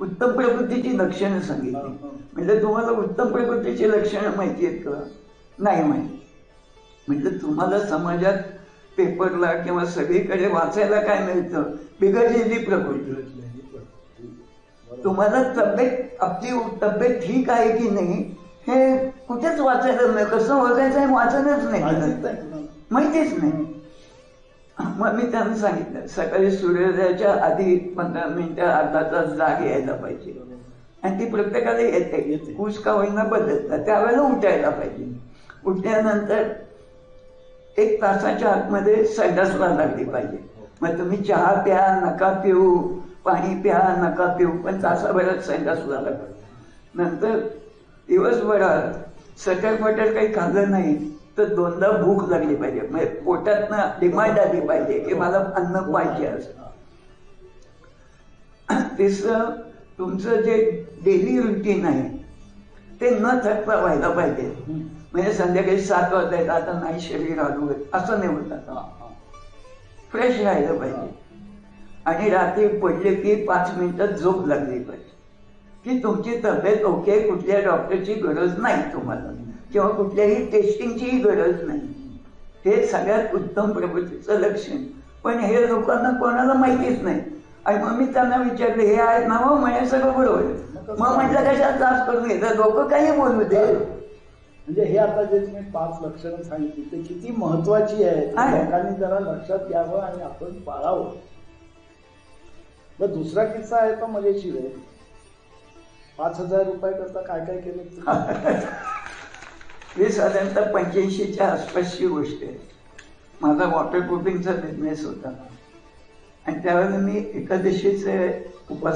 उत्तम प्रकृतीची लक्षणं सांगितली. म्हणजे तुम्हाला उत्तम प्रकृतीची लक्षणं माहिती आहेत का? नाही माहिती. म्हणजे तुम्हाला समाजात पेपरला किंवा सगळीकडे वाचायला काय मिळतं? बिघडलेली प्रकृती. तुम्हाला तब्येत, आपली तब्येत ठीक आहे की नाही हे कुठेच वाचायला नाही. कसं ओळखायचं आहे वाचनच नाही, माहितीच नाही. मग मी त्यांना सांगितलं सकाळी सूर्योदयाच्या आधी 15 मिनिटं अर्धा तास जाग यायला पाहिजे. आणि ती प्रत्येकाला येते, कुस का होईना बदलतात, त्यावेळेला उठायला पाहिजे. उठल्यानंतर 1 तासाच्या आतमध्ये संडासला लागली पाहिजे. मग तुम्ही चहा प्या नका पिऊ, पाणी प्या नका पिऊ, पण तासाभरात संडासला लागला. नंतर दिवसभरात सटर काही खाल्लं नाही तर 2दा भूक लागली पाहिजे. म्हणजे पोटातनं डिमांड आली पाहिजे की मला अन्न पाहिजे असं. तिसरं, तुमचं जे डेली रुटीन आहे ते न थकता व्हायला पाहिजे. म्हणजे संध्याकाळी 7 वाजता आता नाही शरीर हलू असं नाही होत. फ्रेश राहिलं पाहिजे. आणि रात्री पडले की 5 मिनिटात झोप लागली पाहिजे की तुमची तब्येत ओके, कुठल्या डॉक्टरची गरज नाही तुम्हाला किंवा कुठल्याही टेस्टिंगचीही गरज नाही. हे सगळ्यात उत्तम प्रकृतीचं लक्षण. पण हे लोकांना कोणाला माहितीच नाही. आणि मग मी त्यांना विचारलं हे आहेत ना? मग म्हणे सगळं बरोबर. मग म्हटलं कशाला त्रास करून घेतात, लोक काही बोलू दे. म्हणजे हे आता जे तुम्ही 5 लक्षणं सांगितली ते किती महत्वाची आहेत, लोकांनी जरा लक्षात घ्यावं आणि आपण पाळावं. मग दुसरा किस्सा आहे तो मजेशीर आहे. 5,000 रुपये करता काय काय केलं? ही साधारणतः 85च्या आसपासची गोष्ट आहे. माझा वॉटरप्रूफिंगचा बिझनेस होता आणि त्यावेळेला मी एकादशीचे उपास